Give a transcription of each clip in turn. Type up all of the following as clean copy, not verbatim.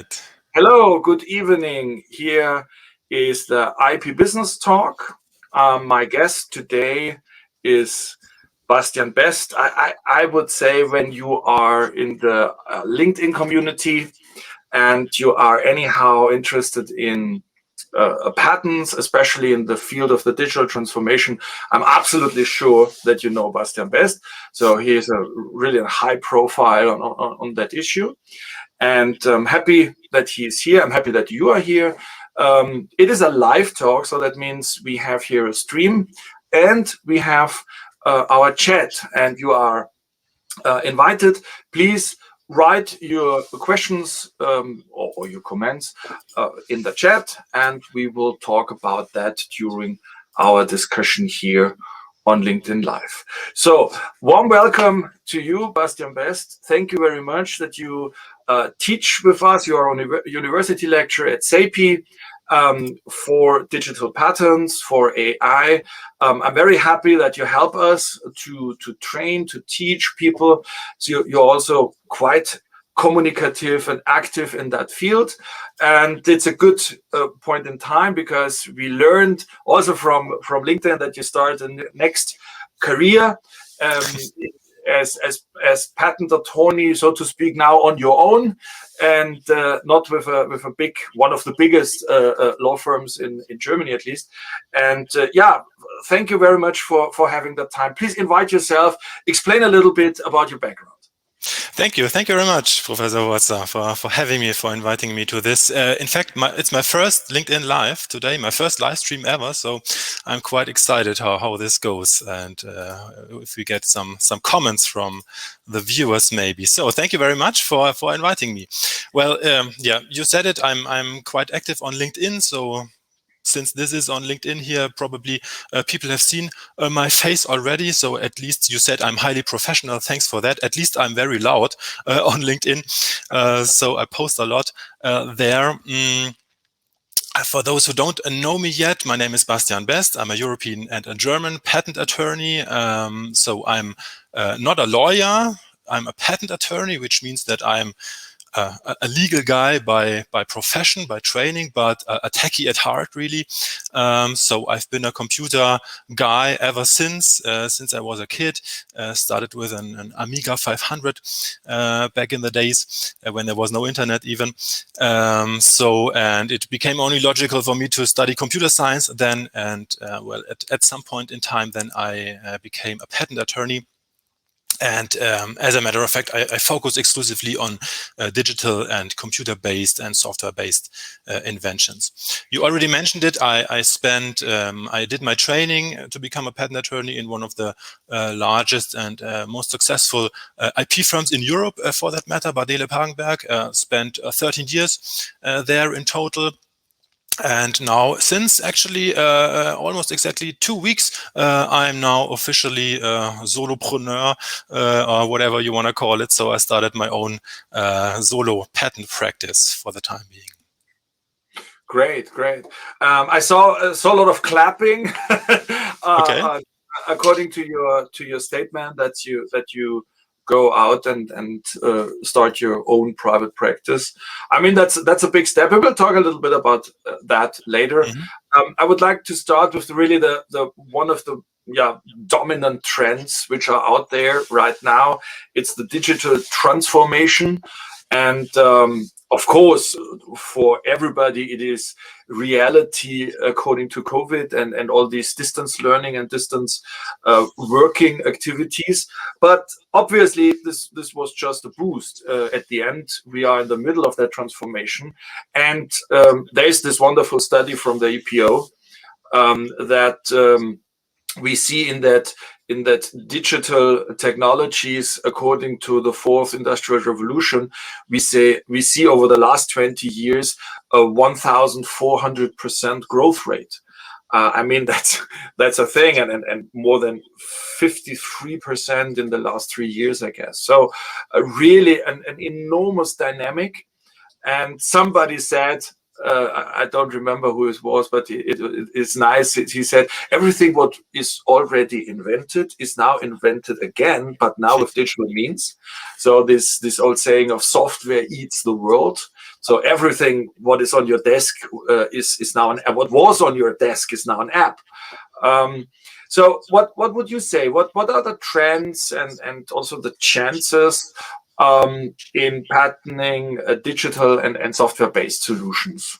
ahead. Hello, good evening. Here is the IP Business Talk. My guest today is Bastian Best. I would say when you are in the LinkedIn community and you are anyhow interested in patents, especially in the field of the digital transformation, I'm absolutely sure that you know Bastian Best. So he is a really high profile on that issue. And I'm happy that he is here. I'm happy that you are here. It is a live talk, so that means we have here a stream and we have our chat, and you are invited. Please write your questions or your comments in the chat, and we will talk about that during our discussion here on LinkedIn Live. So, warm welcome to you, Bastian Best. Thank you very much that you teach with us. You are on a university lecturer at SAPI for digital patterns, for AI. I'm very happy that you help us to train, to teach people. So you're also quite communicative and active in that field. And it's a good point in time, because we learned also from LinkedIn that you start the next career as patent attorney, so to speak, now on your own, and not with a big, one of the biggest law firms in Germany at least. And thank you very much for having the time. Please invite yourself, explain a little bit about your background. Thank you very much, Professor Watzer, for having me, for inviting me to this. In fact, it's my first LinkedIn Live today, my first live stream ever, so I'm quite excited how this goes, and if we get some comments from the viewers maybe. So thank you very much for inviting me. Well, you said it, I'm quite active on LinkedIn, so since this is on LinkedIn here, probably people have seen my face already. So at least you said I'm highly professional. Thanks for that. At least I'm very loud on LinkedIn. So I post a lot there. For those who don't know me yet, my name is Bastian Best. I'm a European and a German patent attorney. So I'm not a lawyer. I'm a patent attorney, which means that I'm a legal guy by profession, by training, but a techie at heart, really. So I've been a computer guy ever since I was a kid. Started with an Amiga 500 back in the days when there was no internet even. And it became only logical for me to study computer science then. And at some point in time, then I became a patent attorney. And as a matter of fact, I focus exclusively on digital and computer-based and software-based inventions. You already mentioned it. I did my training to become a patent attorney in one of the largest and most successful IP firms in Europe, for that matter, Badele Pagenberg. Spent 13 years there in total. And now, since actually almost exactly 2 weeks, I'm now officially solopreneur, or whatever you want to call it. So I started my own solo patent practice for the time being. Great. I saw a lot of clapping. Okay. According to your statement that you go out and start your own private practice. I mean, that's a big step. We will talk a little bit about that later. Mm-hmm. I would like to start with really the one of the dominant trends which are out there right now. It's the digital transformation. And of course, for everybody, it is reality according to COVID and all these distance learning and distance working activities. But obviously, this was just a boost. At the end, we are in the middle of that transformation. And there's this wonderful study from the EPO that we see in that digital technologies, according to the fourth industrial revolution, we see over the last 20 years a 1,400% growth rate. I mean, that's a thing, and more than 53% in the last 3 years, I guess. So really an enormous dynamic. And somebody said, I don't remember who it was, but it's nice. He said everything what is already invented is now invented again, but now with digital means. So this old saying of software eats the world. So everything what is on your desk is now what was on your desk is now an app. So what would you say? What are the trends and also the chances in patenting digital and software-based solutions?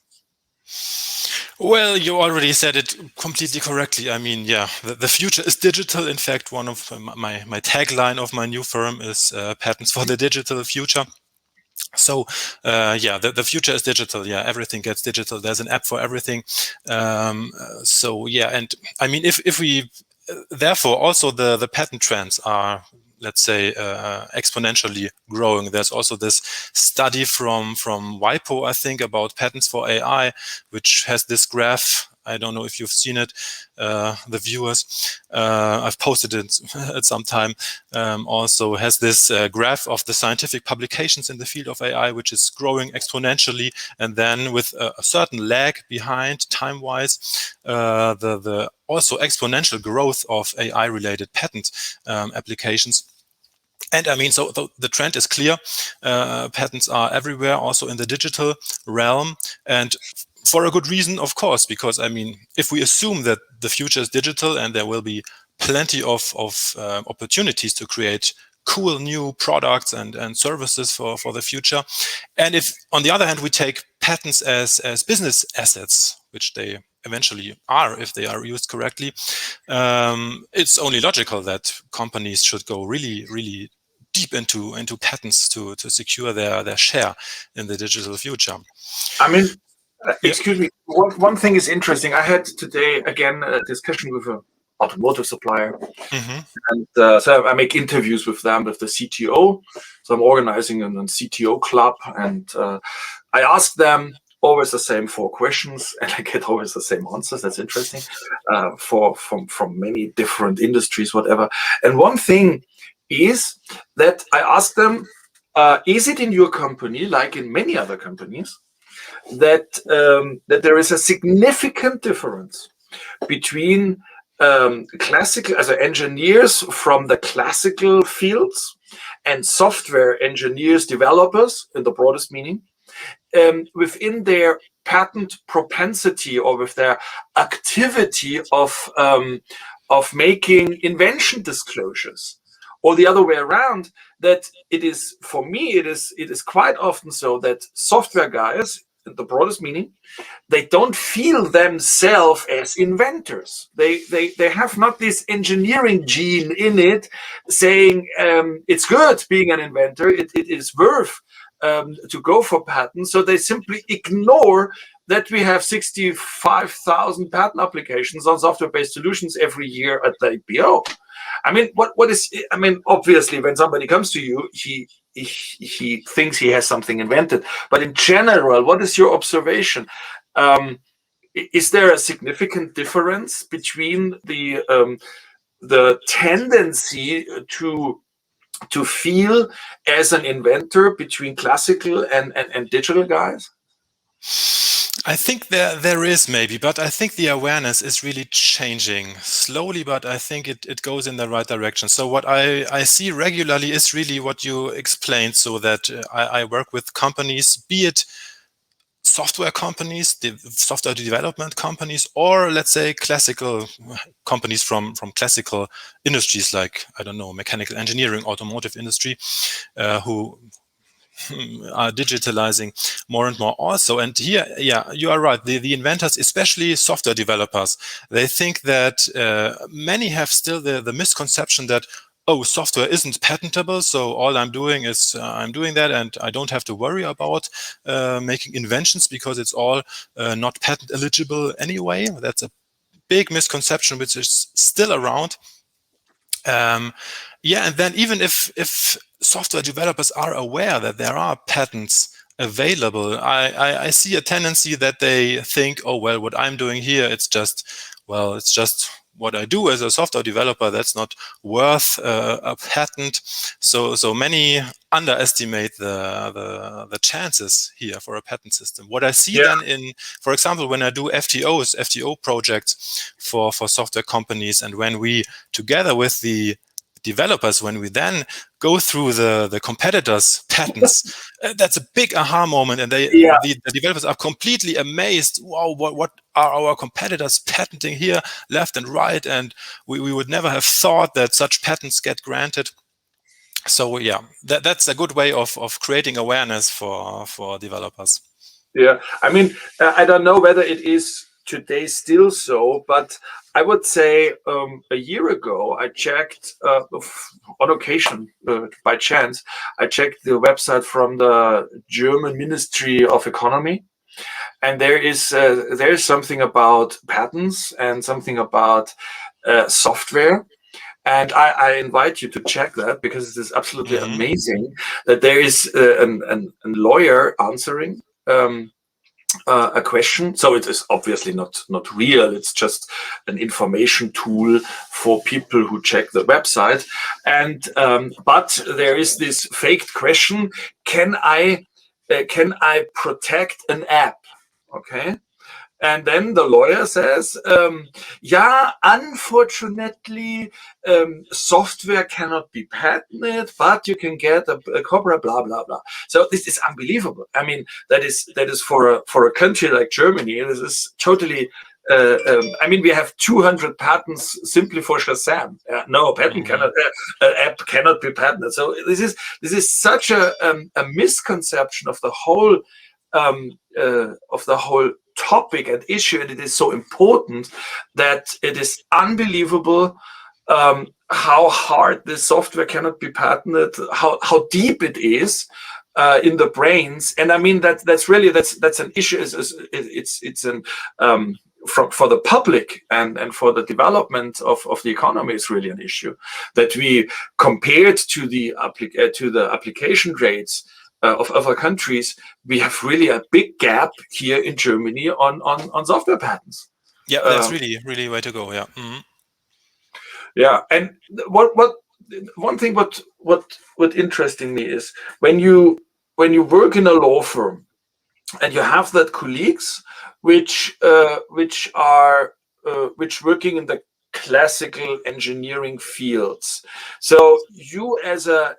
Well, you already said it completely correctly. I mean, yeah, the future is digital. In fact, one of my tagline of my new firm is patents for the digital future. So yeah, the future is digital. Yeah, everything gets digital. There's an app for everything. So yeah, and I mean, if we therefore also the patent trends are, let's say, exponentially growing. There's also this study from WIPO, I think, about patents for AI, which has this graph. I don't know if you've seen it, the viewers. I've posted it at some time. Also has this graph of the scientific publications in the field of AI, which is growing exponentially, and then with a certain lag behind time-wise, the also exponential growth of AI-related patent applications. And I mean, so the trend is clear. Patents are everywhere, also in the digital realm. And for a good reason, of course, because I mean, if we assume that the future is digital and there will be plenty of opportunities to create cool new products and services for the future. And if, on the other hand, we take patents as business assets, which they eventually are if they are used correctly, it's only logical that companies should go really, really deep into patents to secure their share in the digital future. I mean, Yeah. excuse me. One thing is interesting. I had today again a discussion with an automotive supplier, and so I make interviews with them with the CTO. So I'm organizing a CTO club, and I ask them always the same 4 questions, and I get always the same answers. That's interesting, from many different industries, whatever. And one thing is that I ask them, is it in your company, like in many other companies, that there is a significant difference between classical, as engineers from the classical fields and software engineers, developers in the broadest meaning, within their patent propensity or with their activity of making invention disclosures, or the other way around, that it is, for me, it is quite often so that software guys, in the broadest meaning, they don't feel themselves as inventors. They have not this engineering gene in it saying it's good being an inventor, it is worth to go for patents. So they simply ignore that we have 65,000 patent applications on software-based solutions every year at the IPO. I mean, what is? I mean, obviously, when somebody comes to you, he thinks he has something invented. But in general, what is your observation? Is there a significant difference between the tendency to feel as an inventor between classical and digital guys? I think there is maybe, but I think the awareness is really changing slowly, but I think it goes in the right direction. So what I see regularly is really what you explained, so that I work with companies, be it software companies, software development companies, or let's say classical companies from classical industries like, I don't know, mechanical engineering, automotive industry, who are digitalizing more and more also. And here, yeah, you are right. The inventors, especially software developers, they think that many have still the misconception that, oh, software isn't patentable, so all I'm doing is I'm doing that, and I don't have to worry about making inventions because it's all not patent eligible anyway. That's a big misconception which is still around. Yeah, and then even if software developers are aware that there are patents available, I see a tendency that they think, oh well, what I'm doing here, it's just what I do as a software developer, that's not worth a patent. So many underestimate the chances here for a patent system. What I see then in, for example, when I do FTO projects for software companies, and when we, together with the developers, when we then go through the competitors' patents, that's a big aha moment, and the developers are completely amazed. Wow, what are our competitors patenting here, left and right? And we would never have thought that such patents get granted. So yeah, that's a good way of creating awareness for developers. Yeah, I mean, I don't know whether it is today still so, but I would say a year ago I checked on occasion, by chance, I checked the website from the German Ministry of Economy, and there is something about patents and something about software. And I invite you to check that, because it is absolutely amazing that there is a lawyer answering a question. So it is obviously not real. It's just an information tool for people who check the website. And but there is this faked question: Can I protect an app? Okay. And then the lawyer says, yeah, unfortunately, software cannot be patented, but you can get a copyright, blah, blah, blah. So this is unbelievable. I mean, that is for a country like Germany, this is totally, I mean, we have 200 patents simply for Shazam. No, patent cannot, app cannot be patented. So this is such a misconception of the whole topic and issue, and it is so important that it is unbelievable how hard this software cannot be patented, how deep it is in the brains. And I mean that's really that's an issue. It's an for the public and for the development of the economy is really an issue that we compared to the application rates of other countries, we have really a big gap here in Germany on software patents. Yeah, that's really way to go. Yeah. Yeah, and one thing what interesting me is when you work in a law firm and you have that colleagues which working in the classical engineering fields. So you as a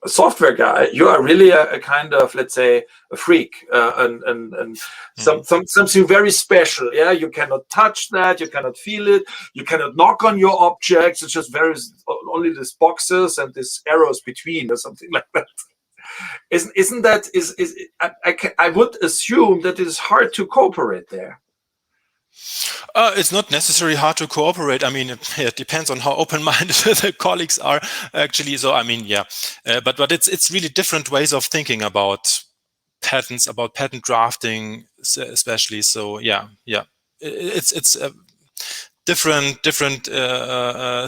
software guy, you are really a kind of, let's say, a freak and something very special. Yeah, you cannot touch that, you cannot feel it, you cannot knock on your objects. It's just only these boxes and these arrows between or something like that. Isn't that I would assume that it is hard to cooperate there. It's not necessarily hard to cooperate. I mean, it depends on how open-minded the colleagues are, actually. So, I mean, yeah, but it's really different ways of thinking about patents, about patent drafting, especially. So, yeah, it's different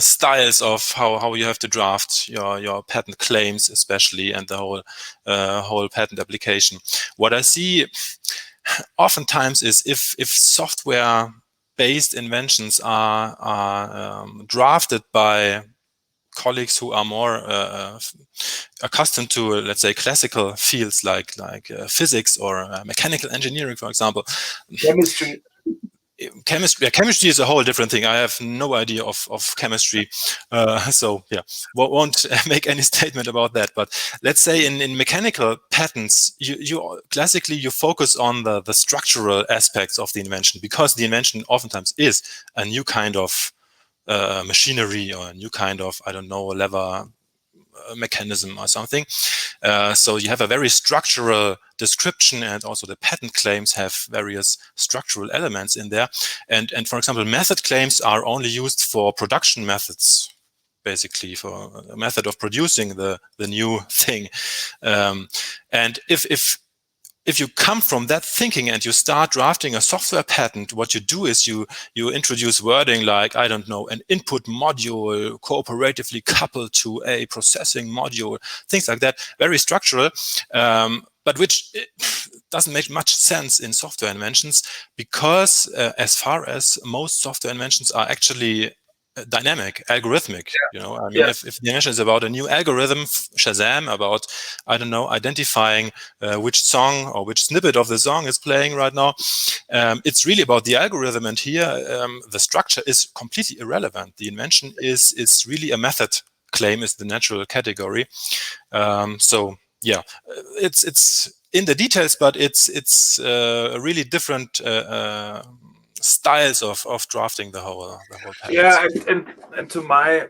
styles of how you have to draft your patent claims, especially, and the whole patent application. What I see oftentimes is if software-based inventions are drafted by colleagues who are more accustomed to, let's say, classical fields like physics or mechanical engineering, for example. Chemistry is a whole different thing. I have no idea of chemistry, so yeah, won't make any statement about that. But let's say in mechanical patents, you classically focus on the structural aspects of the invention, because the invention oftentimes is a new kind of machinery or a new kind of, I don't know, lever mechanism or something. So you have a very structural description, and also the patent claims have various structural elements in there. And for example, method claims are only used for production methods, basically for a method of producing the new thing. And if if you come from that thinking and you start drafting a software patent, what you do is you introduce wording like, I don't know, an input module cooperatively coupled to a processing module, things like that, very structural, but which doesn't make much sense in software inventions, because as far as most software inventions are actually dynamic, algorithmic. I mean, if the invention is about a new algorithm, Shazam, about, I don't know, identifying which song or which snippet of the song is playing right now, it's really about the algorithm. And here, the structure is completely irrelevant. The invention is really a method claim, is the natural category. So yeah, it's in the details, but it's really different styles of drafting the whole patent. Yeah, and to my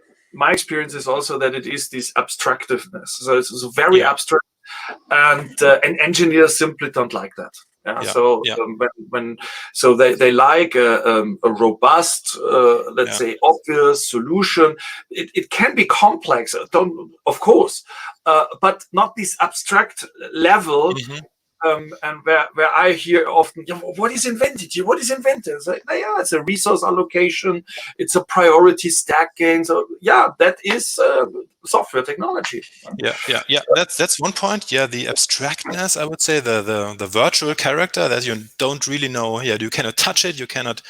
experience is also that it is this abstractiveness. So it's very abstract, and engineers simply don't like that. So they like a robust, let's say, obvious solution. It can be complex, of course, but not this abstract level. And where I hear often, what is invented here? What is invented? It's like, it's a resource allocation, it's a priority stacking. So that is software technology. Yeah. That's one point. Yeah, the abstractness, I would say, the virtual character that you don't really know. Yeah, you cannot touch it, you cannot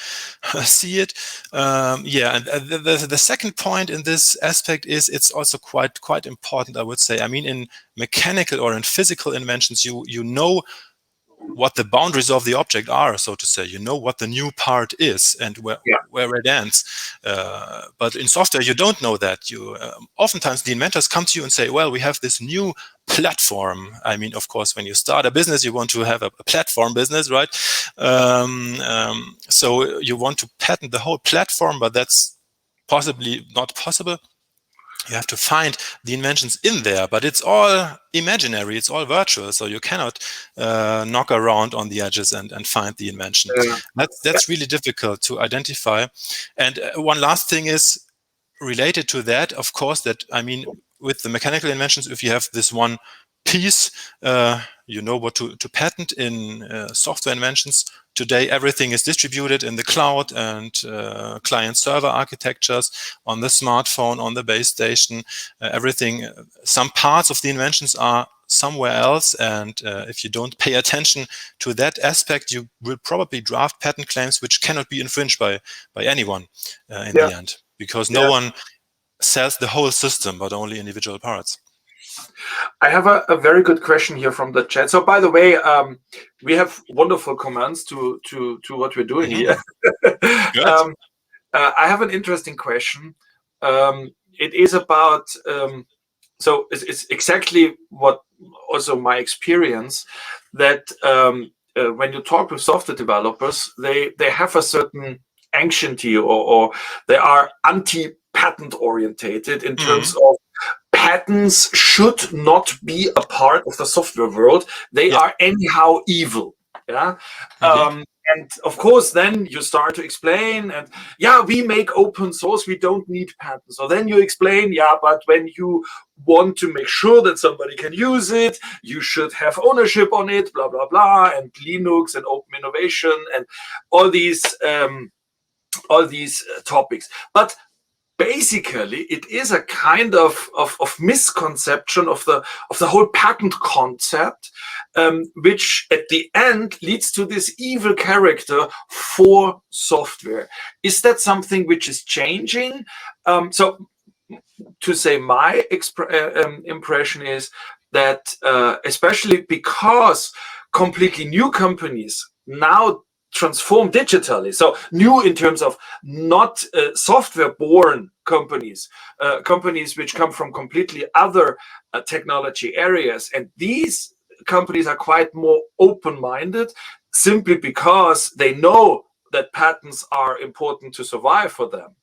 see it. And the second point in this aspect is it's also quite important, I would say. I mean, in mechanical or in physical inventions, you know what the boundaries of the object are, so to say. You know what the new part is and where it ends. But in software, you don't know that. You oftentimes the inventors come to you and say, well, we have this new platform. I mean, of course, when you start a business, you want to have a platform business, right? So you want to patent the whole platform, but that's possibly not possible. You have to find the inventions in there, but it's all imaginary, it's all virtual, so you cannot knock around on the edges and find the invention. That's really difficult to identify. And one last thing is related to that, of course, that, I mean, with the mechanical inventions, if you have this one piece, you know what to patent. In software inventions, today everything is distributed in the cloud and client-server architectures, on the smartphone, on the base station, everything. Some parts of the inventions are somewhere else, and if you don't pay attention to that aspect, you will probably draft patent claims which cannot be infringed by anyone in the end, because no one sells the whole system, but only individual parts. I have a very good question here from the chat. So, by the way, we have wonderful comments to what we're doing here. I have an interesting question. It is about so it's exactly what also my experience, that when you talk with software developers, they have a certain anxiety, or they are anti-patent orientated in terms of patents should not be a part of the software world. They are anyhow evil. And of course, then you start to explain, and we make open source, we don't need patents. So then you explain, but when you want to make sure that somebody can use it, you should have ownership on it, blah, blah, blah, and Linux and open innovation and all these topics. But basically, it is a kind of misconception of the whole patent concept, which at the end leads to this evil character for software. Is that something which is changing? So, to say my impression is that, especially because completely new companies now transform digitally, so new in terms of not software-born companies, companies which come from completely other technology areas, and these companies are quite more open-minded, simply because they know that patents are important to survive for them.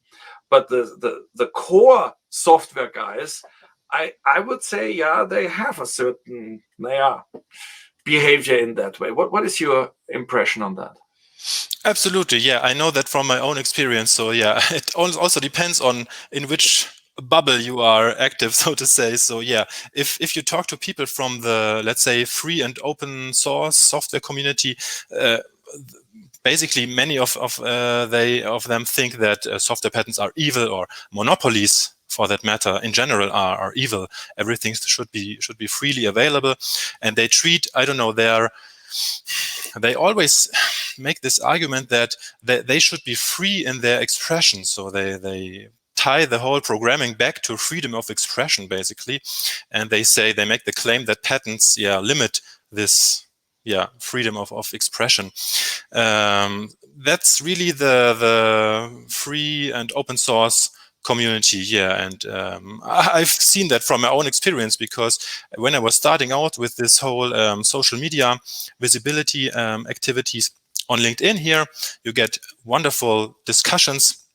But the core software guys, I would say, they have a certain behavior in that way. What is your impression on that? Absolutely, I know that from my own experience. So it also depends on in which bubble you are active, so to say. So yeah, if you talk to people from the, let's say, free and open source software community, basically many of them think that software patents are evil, or monopolies for that matter in general are evil. Everything should be freely available, and they treat, I don't know, they always make this argument that they should be free in their expression. So they tie the whole programming back to freedom of expression, basically, and they make the claim that patents limit this freedom of expression. That's really the free and open source community, and I've seen that from my own experience, because when I was starting out with this whole social media visibility activities on LinkedIn here, you get wonderful discussions,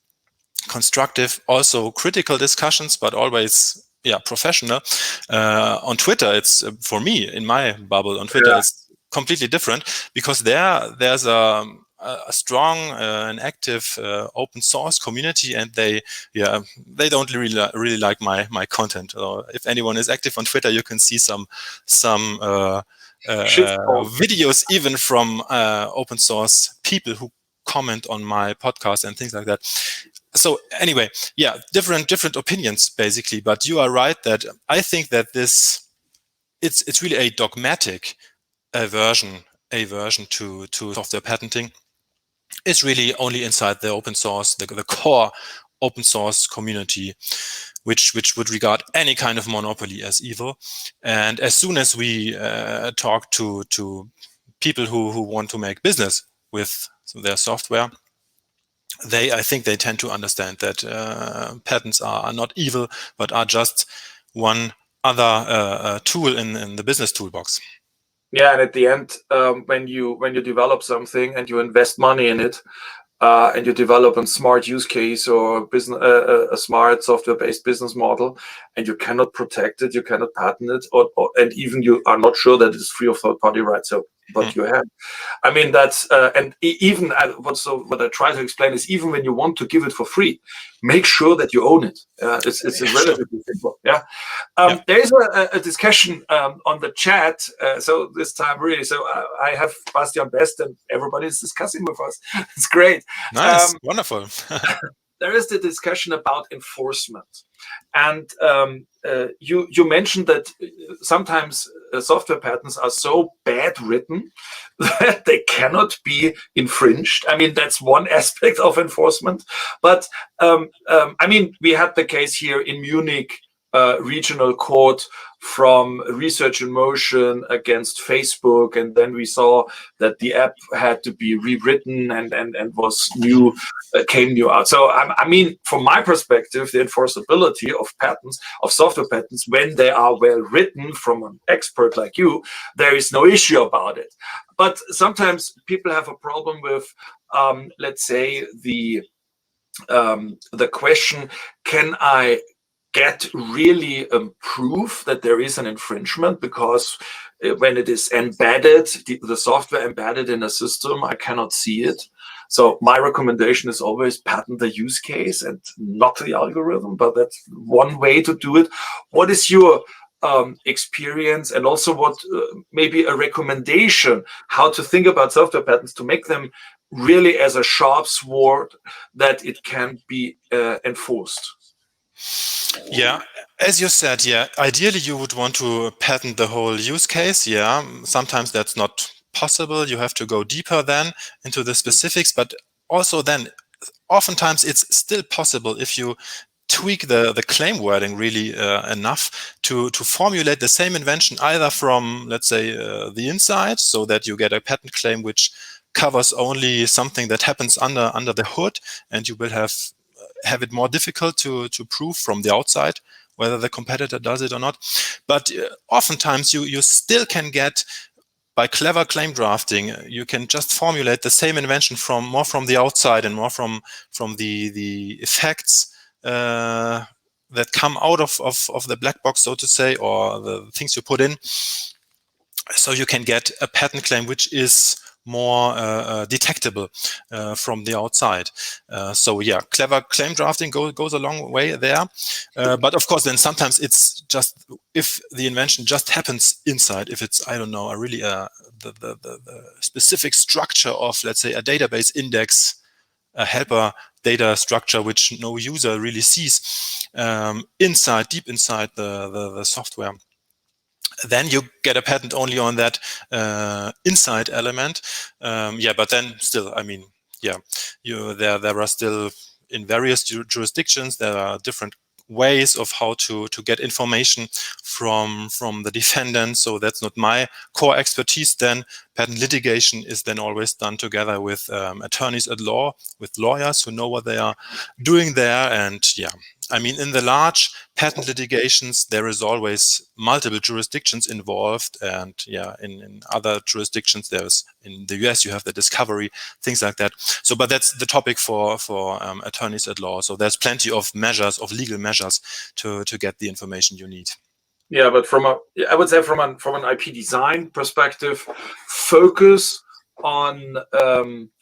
constructive, also critical discussions, but always professional. On Twitter, it's for me, in my bubble on Twitter, it's completely different, because there's a strong and active open source community, and they don't really like my content. If anyone is active on Twitter, you can see some videos even from open source people who comment on my podcast and things like that. So anyway, different opinions basically. But you are right that I think that it's really a dogmatic aversion to software patenting. It's really only inside the open source, the core open source community, which would regard any kind of monopoly as evil. And as soon as we talk to people who want to make business with their software, I think they tend to understand that patents are not evil, but are just one other tool in the business toolbox. Yeah, and at the end, when you develop something and you invest money in it, and you develop a smart use case or a smart software-based business model, and you cannot protect it, you cannot patent it, and even you are not sure that it's free of third-party rights. So, but you have. I mean, that's and even what I try to explain is, even when you want to give it for free, make sure that you own it. It's relatively simple. Yeah. There is a discussion on the chat. So this time, really, so I have Bastian Best, and everybody is discussing with us. It's great. Nice, wonderful. There is the discussion about enforcement, and you mentioned that sometimes software patents are so bad written that they cannot be infringed. I mean, that's one aspect of enforcement. But I mean, we had the case here in Munich, regional court from Research in Motion against Facebook, and then we saw that the app had to be rewritten and was came new out. So I mean, from my perspective, the enforceability of patents, of software patents, when they are well written from an expert like you, there is no issue about it. But sometimes people have a problem with, let's say, the question: can I get really proof that there is an infringement? Because when it is embedded, the software embedded in a system, I cannot see it. So my recommendation is always patent the use case and not the algorithm, but that's one way to do it. What is your experience, and also what maybe a recommendation how to think about software patents to make them really as a sharp sword that it can be enforced? Yeah, as you said, ideally you would want to patent the whole use case. Sometimes that's not possible. You have to go deeper then into the specifics, but also then oftentimes it's still possible if you tweak the claim wording really enough to formulate the same invention either from, let's say, the inside, so that you get a patent claim which covers only something that happens under the hood, and you will have it more difficult to prove from the outside whether the competitor does it or not. But oftentimes you still can get, by clever claim drafting, you can just formulate the same invention more from the outside and more from the effects that come out of the black box, so to say, or the things you put in. So you can get a patent claim which is more detectable from the outside. So yeah, clever claim drafting goes a long way there. But of course, then sometimes it's just, if the invention just happens inside, if it's, I don't know, the specific structure of, let's say, a database index, a helper data structure which no user really sees deep inside the software, then you get a patent only on that inside element. But then still, I mean, there are still, in various jurisdictions, there are different ways of how to get information from the defendant. So that's not my core expertise. Then patent litigation is then always done together with attorneys at law, with lawyers who know what they are doing there. And I mean, in the large patent litigations, there is always multiple jurisdictions involved. And in other jurisdictions, in the US, you have the discovery, things like that. So, but that's the topic for attorneys at law. So there's plenty of measures, of legal measures to get the information you need. Yeah, but I would say from an IP design perspective, focus on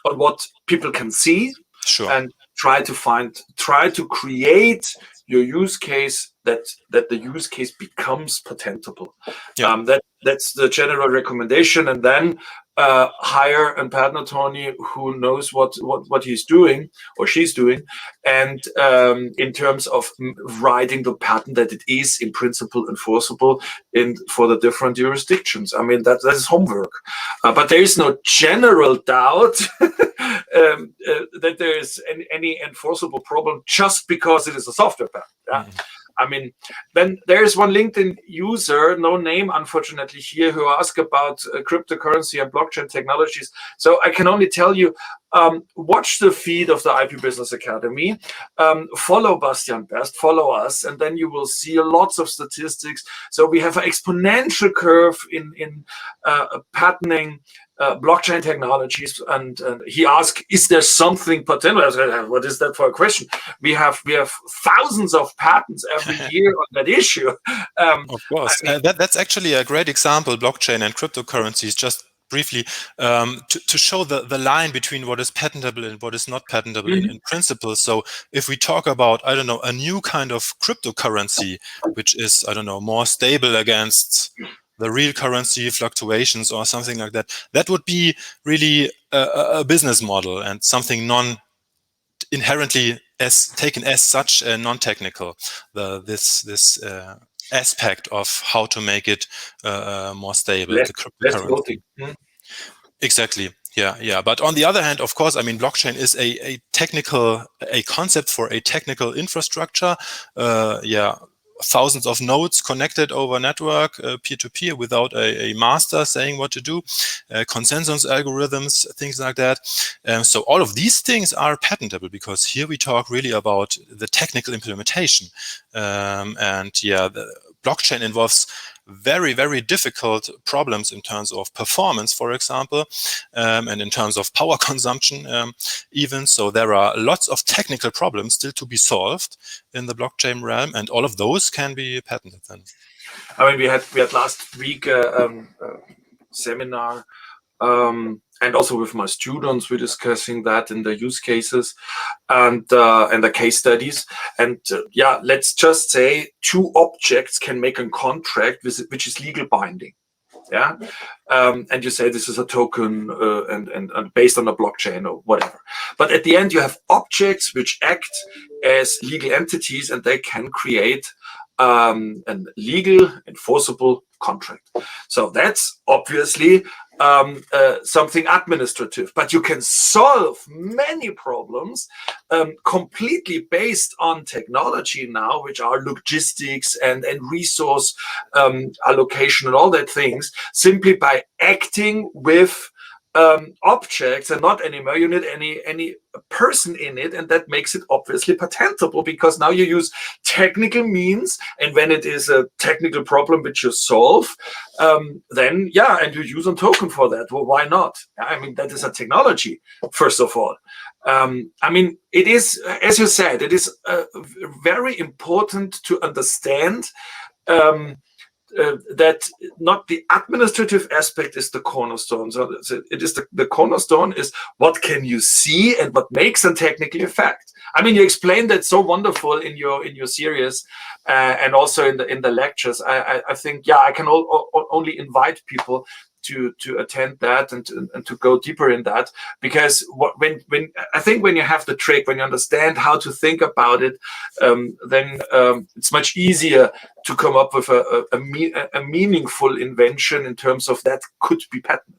what people can see. Sure. And try to create your use case that the use case becomes patentable. Yeah. That's the general recommendation, and then hire a patent attorney who knows what he's doing or she's doing, and in terms of writing the patent that it is in principle enforceable for the different jurisdictions. I mean, that is homework, but there is no general doubt that there is any enforceable problem just because it is a software patent. Yeah? Mm-hmm. I mean, then there is one LinkedIn user, no name unfortunately here, who asked about cryptocurrency and blockchain technologies. So I can only tell you, watch the feed of the IP Business Academy, follow Bastian Best, follow us, and then you will see lots of statistics. So we have an exponential curve in patenting blockchain technologies, and he asked, "Is there something potential?" I said, "What is that for a question?" We have thousands of patents every year on that issue. Of course, I mean, that's actually a great example. Blockchain and cryptocurrencies, just briefly, to show the line between what is patentable and what is not patentable in principle. So if we talk about, I don't know, a new kind of cryptocurrency, which is, I don't know, more stable against the real currency fluctuations or something like that, that would be really a business model and something inherently taken as such non-technical. This aspect of how to make it more stable, the cryptocurrency. Exactly. Yeah. But on the other hand, of course, I mean, blockchain is a concept for a technical infrastructure. Thousands of nodes connected over network, peer-to-peer, without a master saying what to do, consensus algorithms, things like that. So all of these things are patentable, because here we talk really about the technical implementation. The blockchain involves very, very difficult problems in terms of performance, for example, and in terms of power consumption even. So there are lots of technical problems still to be solved in the blockchain realm, and all of those can be patented then. I mean, we had last week a seminar, and also with my students, we're discussing that in the use cases and the case studies. And let's just say two objects can make a contract which is legal binding. Yeah, and you say this is a token and based on a blockchain or whatever. But at the end, you have objects which act as legal entities, and they can create a legal enforceable contract. So that's obviously something administrative, but you can solve many problems completely based on technology now, which are logistics and resource allocation and all that things, simply by acting with objects and not anymore. You need any person in it, and that makes it obviously patentable, because now you use technical means, and when it is a technical problem which you solve, then and you use a token for that. Well, why not? I mean, that is a technology, first of all. I mean, it is, as you said, it is very important to understand that not the administrative aspect is the cornerstone. So it is the cornerstone is what can you see and what makes a technical effect. I mean, you explained that so wonderful in your series and also in the lectures. I think I can only invite people to attend that and to go deeper in that, because when I think when you have the trick, when you understand how to think about it, then it's much easier to come up with a meaningful invention in terms of that could be patented.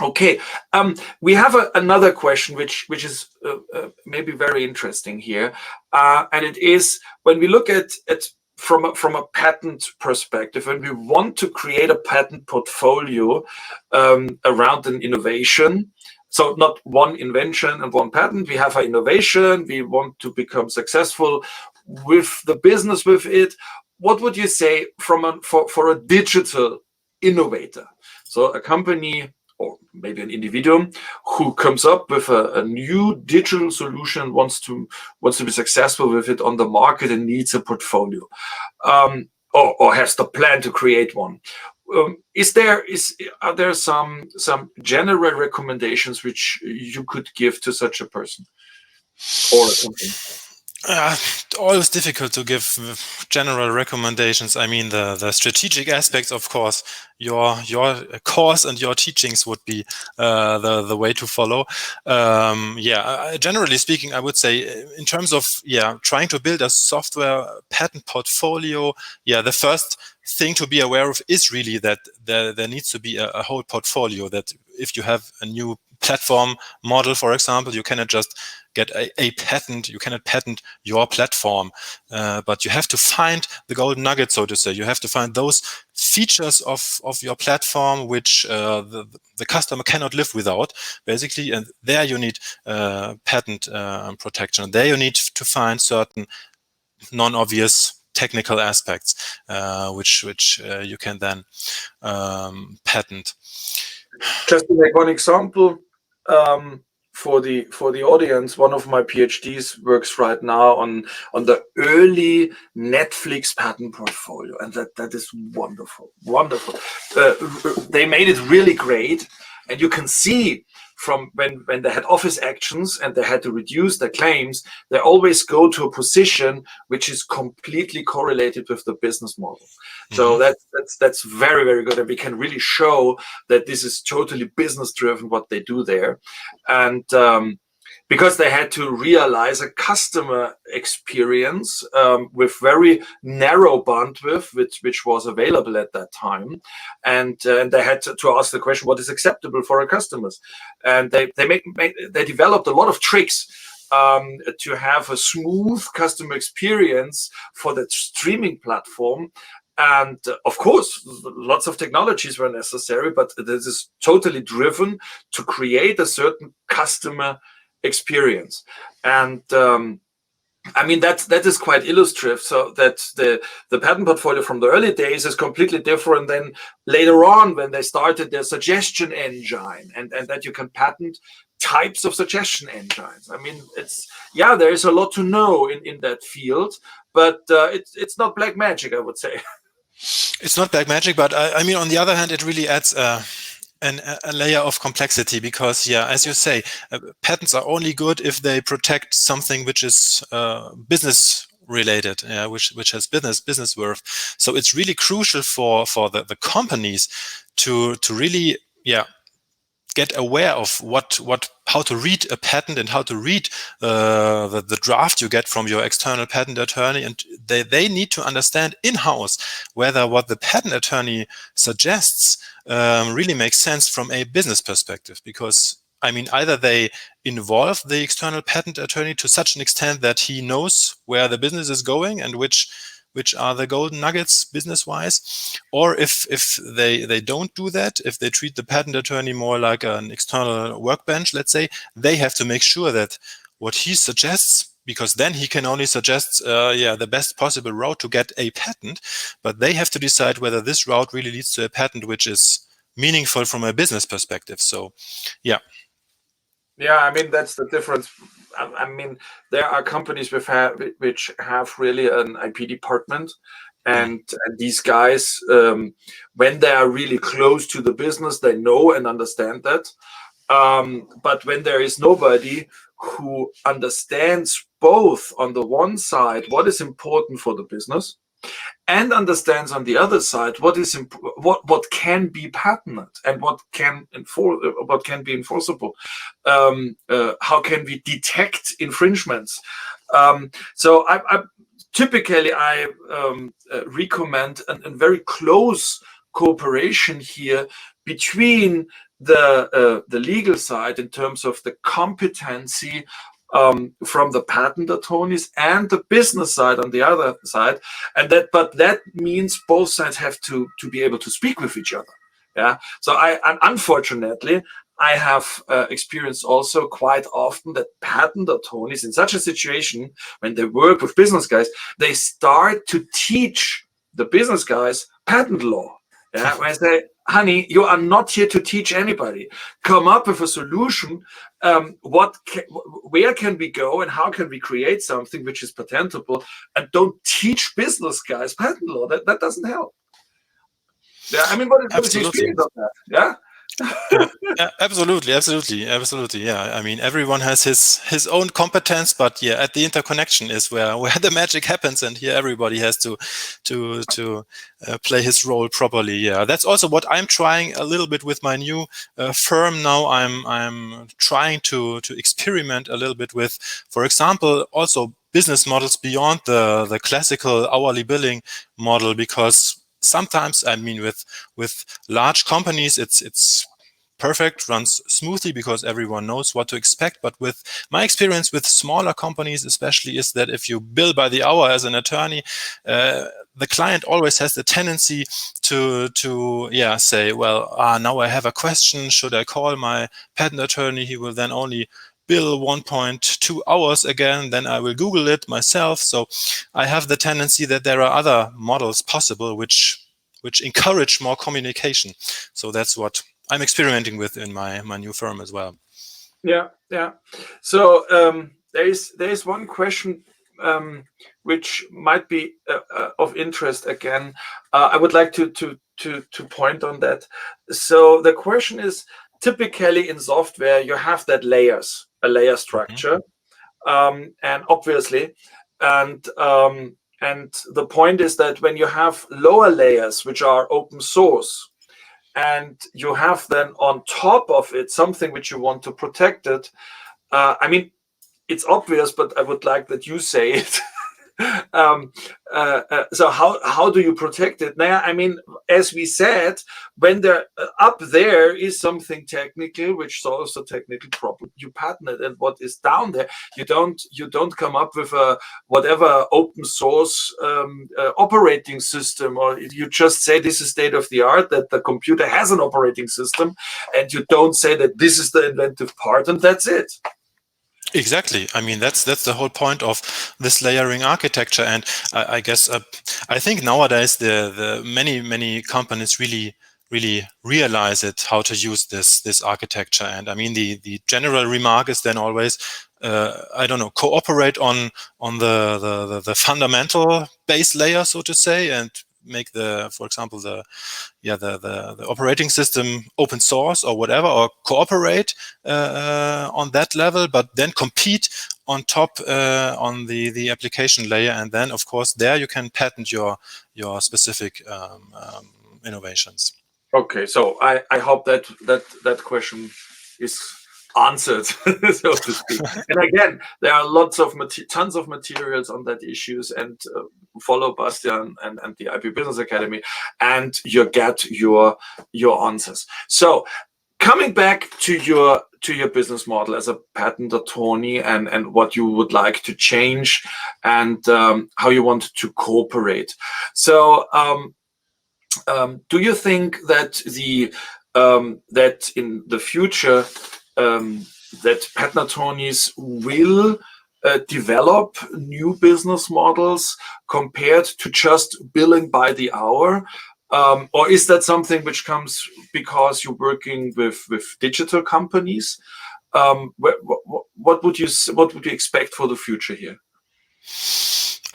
Okay, we have another question which is maybe very interesting here, and it is when we look at from a patent perspective, and we want to create a patent portfolio around an innovation. So not one invention and one patent. We have an innovation. We want to become successful with the business with it. What would you say for a digital innovator? So a company or maybe an individual who comes up with a new digital solution, wants to be successful with it on the market and needs a portfolio, or has the plan to create one. Are there some general recommendations which you could give to such a person or a company? Always difficult to give general recommendations. I mean, the strategic aspects, of course, your course and your teachings would be the way to follow. Generally speaking, I would say in terms of trying to build a software patent portfolio, the first thing to be aware of is really that there needs to be a whole portfolio. That if you have a new platform model, for example, you cannot just get a patent. You cannot patent your platform, but you have to find the golden nugget, so to say. You have to find those features of your platform which the customer cannot live without, basically. And there you need patent protection. There you need to find certain non-obvious technical aspects which you can then patent. Just to make one example, for the audience, one of my PhDs works right now on the early Netflix patent portfolio, and that is wonderful. They made it really great, and you can see from when they had office actions and they had to reduce their claims, they always go to a position which is completely correlated with the business model. Mm-hmm. So that's very, very good, and we can really show that this is totally business driven what they do there. And because they had to realize a customer experience with very narrow bandwidth, which was available at that time, and they had to ask the question, what is acceptable for our customers? And they developed a lot of tricks to have a smooth customer experience for the streaming platform. And of course, lots of technologies were necessary, but this is totally driven to create a certain customer experience. And I mean, that is quite illustrative. So that the patent portfolio from the early days is completely different than later on when they started their suggestion engine, and that you can patent types of suggestion engines. I mean, there is a lot to know in that field, but it's not black magic, I would say. It's not black magic, but I mean, on the other hand, it really adds a layer of complexity, because as you say, patents are only good if they protect something which is business related, which has business worth. So it's really crucial for the companies to really get aware of how to read a patent and how to read the draft you get from your external patent attorney, and they need to understand in-house whether what the patent attorney suggests really makes sense from a business perspective. Because I mean, either they involve the external patent attorney to such an extent that he knows where the business is going and which are the golden nuggets business-wise, or if they don't do that, if they treat the patent attorney more like an external workbench, let's say, they have to make sure that what he suggests, because then he can only suggest the best possible route to get a patent, but they have to decide whether this route really leads to a patent which is meaningful from a business perspective. So, I mean, that's the difference. I mean, there are companies which have really an IP department, and these guys, when they are really close to the business, they know and understand that. But when there is nobody who understands both on the one side what is important for the business, and understands on the other side what can be patented and what can be enforceable, how can we detect infringements. So I typically recommend a very close cooperation here between the legal side in terms of the competency from the patent attorneys and the business side on the other side, but that means both sides have to be able to speak with each other. Yeah. So unfortunately, I have experienced also quite often that patent attorneys in such a situation, when they work with business guys, they start to teach the business guys patent law. Yeah, when I say, honey, you are not here to teach anybody. Come up with a solution. Where can we go and how can we create something which is patentable? And don't teach business guys patent law. That doesn't help. Yeah, I mean, what is the experience of that? Yeah. Yeah, absolutely. Yeah, I mean, everyone has his own competence, but yeah, at the interconnection is where the magic happens, and here everybody has to play his role properly. Yeah, that's also what I'm trying a little bit with my new firm now. I'm trying to experiment a little bit with, for example, also business models beyond the classical hourly billing model, because sometimes, I mean, with large companies, it's perfect, runs smoothly because everyone knows what to expect. But with my experience with smaller companies, especially, is that if you bill by the hour as an attorney, the client always has the tendency to say, well, now I have a question. Should I call my patent attorney? He will then only bill 1.2 hours again, then I will Google it myself. So I have the tendency that there are other models possible which encourage more communication. So that's what I'm experimenting with in my new firm as well. Yeah. So there is one question which might be of interest again. I would like to point on that. So the question is, typically in software you have a layer structure, and obviously, and the point is that when you have lower layers which are open source, and you have then on top of it something which you want to protect it, I mean, it's obvious, but I would like that you say it. So how do you protect it? Now, I mean, as we said, when they're up there is something technical which solves a technical problem, you patent it, and what is down there, you don't come up with a whatever open source operating system, or you just say this is state of the art, that the computer has an operating system, and you don't say that this is the inventive part, and that's it. Exactly. I mean, that's the whole point of this layering architecture. And I guess I think nowadays the many companies really realize it, how to use this architecture. And I mean, the general remark is then always, I don't know, cooperate on the fundamental base layer, so to say, and make for example, the operating system open source or whatever, or cooperate on that level, but then compete on top on the application layer, and then of course there you can patent your specific innovations. Okay, so I hope that question is answered, so to speak. And again, there are tons of materials on that issues, and follow Bastian and the IP Business Academy, and you get your answers. So coming back to your business model as a patent attorney, and what you would like to change, and how you want to cooperate. So do you think that that in the future that patent attorneys will develop new business models compared to just billing by the hour? Or is that something which comes because you're working with digital companies? What would you expect for the future here?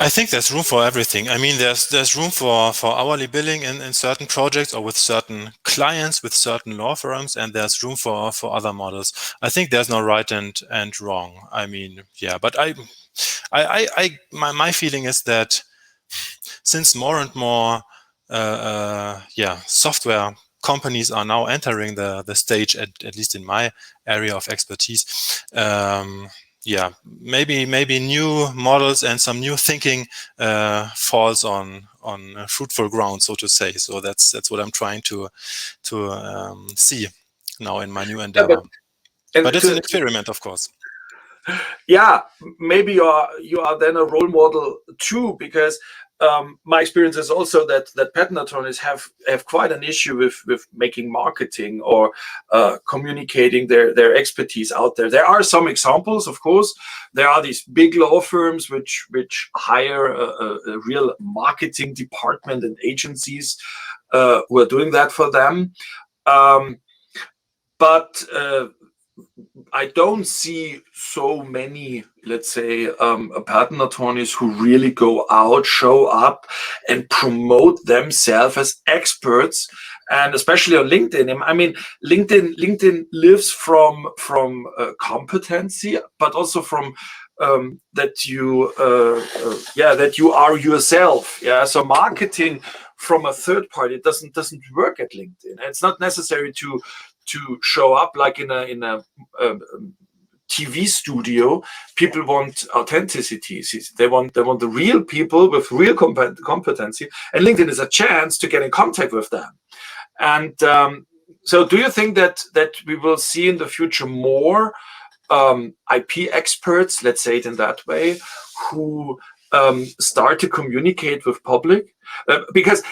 I think there's room for everything. I mean, there's room for hourly billing in certain projects or with certain clients, with certain law firms, and there's room for other models. I think there's no right and wrong. I mean, yeah, but my feeling is that since more and more software companies are now entering the stage, at least in my area of expertise, maybe new models and some new thinking falls on fruitful ground, so to say. So that's what I'm trying to see now in my new endeavor. But it's an experiment, of course. Yeah, maybe you are then a role model too, because my experience is also that patent attorneys have quite an issue with making marketing or communicating their expertise out there. There are some examples, of course. There are these big law firms which hire a real marketing department and agencies who are doing that for them. But I don't see so many, let's say, patent attorneys who really go out, show up, and promote themselves as experts, and especially on LinkedIn. I mean, LinkedIn lives from competency, but also from that you are yourself. Yeah, so marketing from a third party doesn't work at LinkedIn. It's not necessary to show up like in a TV studio. People want authenticity. They want the real people with real competency, and LinkedIn is a chance to get in contact with them. And so, do you think that we will see in the future more IP experts, let's say it in that way, who start to communicate with public? Because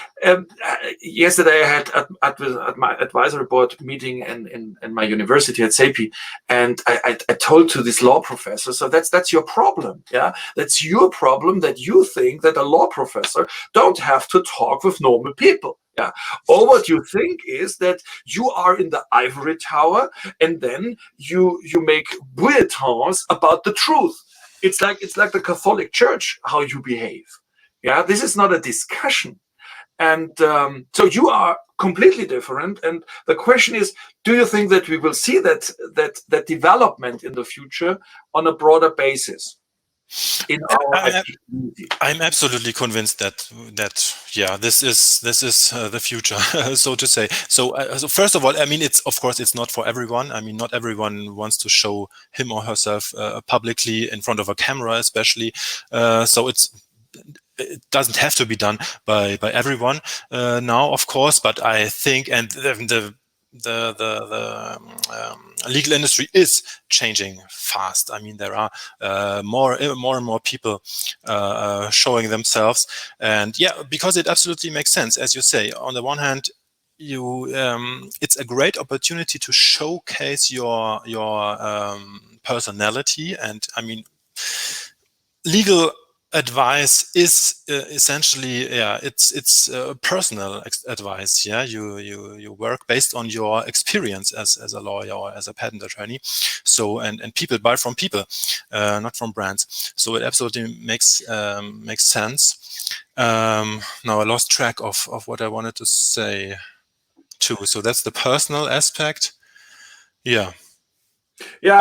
yesterday I had at my advisory board meeting in my university at SAPI, and I told to this law professor, so that's your problem. Yeah, that's your problem, that you think that a law professor don't have to talk with normal people. Yeah, or what you think is that you are in the ivory tower, and then you make bulletins about the truth. It's like the Catholic Church, how you behave. Yeah, this is not a discussion. And so you are completely different. And the question is, do you think that we will see that development in the future on a broader basis in our IP community? I'm absolutely convinced that this is the future, so to say. So first of all, I mean, it's not for everyone. I mean, not everyone wants to show him or herself publicly in front of a camera, especially. So it doesn't have to be done by everyone now, of course. But I think, and the legal industry is changing fast. I mean, there are more and more people showing themselves, and because it absolutely makes sense, as you say. On the one hand, it's a great opportunity to showcase your personality, and I mean, legal advice is essentially it's personal advice. You work based on your experience as a lawyer or as a patent attorney. So and people buy from people, not from brands. So it absolutely makes sense. Now I lost track of what I wanted to say too. So that's the personal aspect. I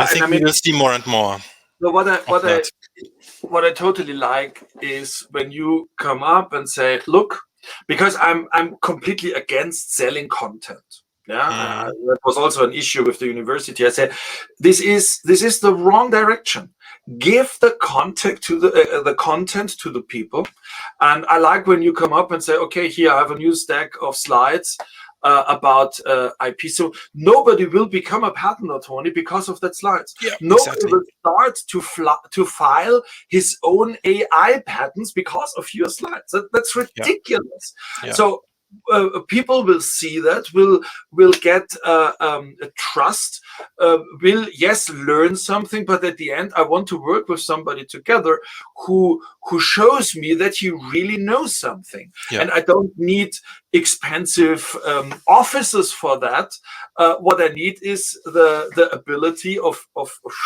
think we will see more and more. So what I totally like is when you come up and say, look, because I'm completely against selling content. That was also an issue with the university. I said, this is the wrong direction. Give the content to the content to the people. And I like when you come up and say, okay, here I have a new stack of slides about IP. So nobody will become a patent attorney because of that slides. Nobody will start to file his own AI patents because of your slides. That's ridiculous. So people will see that, will get a trust, will learn something, but at the end I want to work with somebody together who shows me that he really knows something. And I don't need expensive offices for that. What I need is the ability of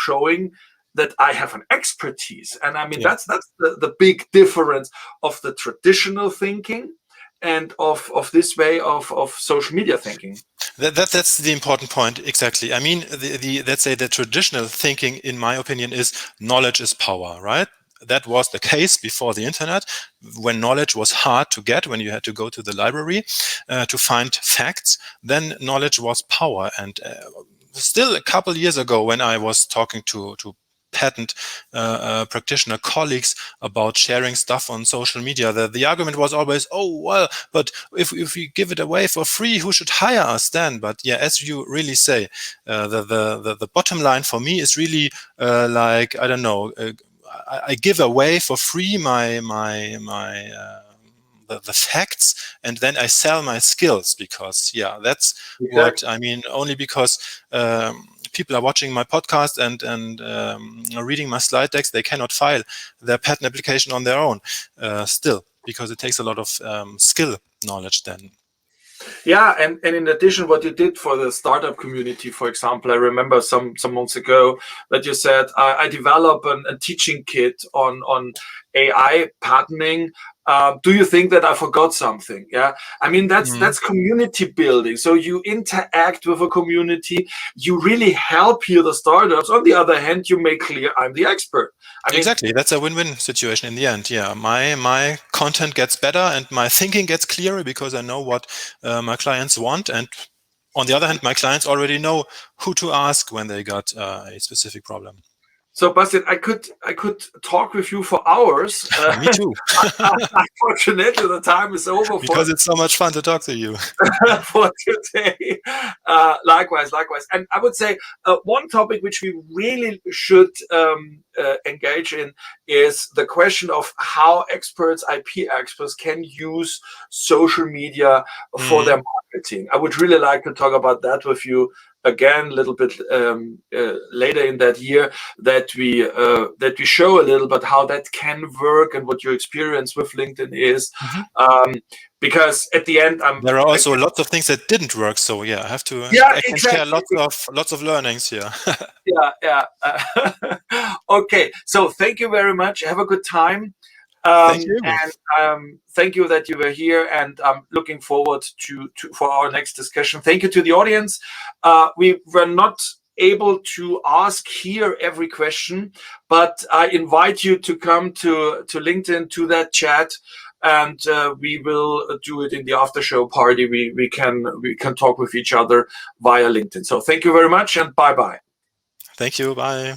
showing that I have an expertise. And I mean, that's the big difference of the traditional thinking and of this way of social media thinking. That's the important point, exactly. I mean, let's say the traditional thinking, in my opinion, is knowledge is power, right? That was the case before the internet, when knowledge was hard to get, when you had to go to the library to find facts. Then knowledge was power. And still a couple years ago, when I was talking to patent practitioner colleagues about sharing stuff on social media, the argument was always, oh, well, but if we give it away for free, who should hire us then? But yeah, as you really say, the bottom line for me is really like, I don't know, I give away for free the facts, and then I sell my skills, because that's what I mean. Only because people are watching my podcast and reading my slide decks, they cannot file their patent application on their own still, because it takes a lot of skill knowledge then. Yeah, and in addition, what you did for the startup community, for example, I remember some months ago that you said, I develop a teaching kit on AI patenting. Do you think that I forgot something? Yeah, I mean, that's community building. So you interact with a community, you really help here the startups. On the other hand, you make clear I'm the expert. I mean, exactly, that's a win-win situation in the end. Yeah, my content gets better and my thinking gets clearer, because I know what my clients want, and on the other hand, my clients already know who to ask when they got a specific problem. So, Bastian, I could talk with you for hours. Me too. Unfortunately, the time is over. Because it's so much fun to talk to you. For today. Likewise. And I would say one topic which we really should engage in is the question of how experts, IP experts, can use social media for their marketing. I would really like to talk about that with you again a little bit later in that year, that we show a little bit how that can work and what your experience with LinkedIn is. Because at the end, there are also lots of things that didn't work. So yeah, I have to. Yeah, I can share lots of learnings here. Yeah. Okay, so thank you very much. Have a good time. Thank you. And thank you that you were here, and I'm looking forward for our next discussion. Thank you to the audience. We were not able to ask here every question, but I invite you to come to LinkedIn, to that chat, and we will do it in the after show party. We can talk with each other via LinkedIn. So thank you very much, and bye-bye. Thank you. Bye.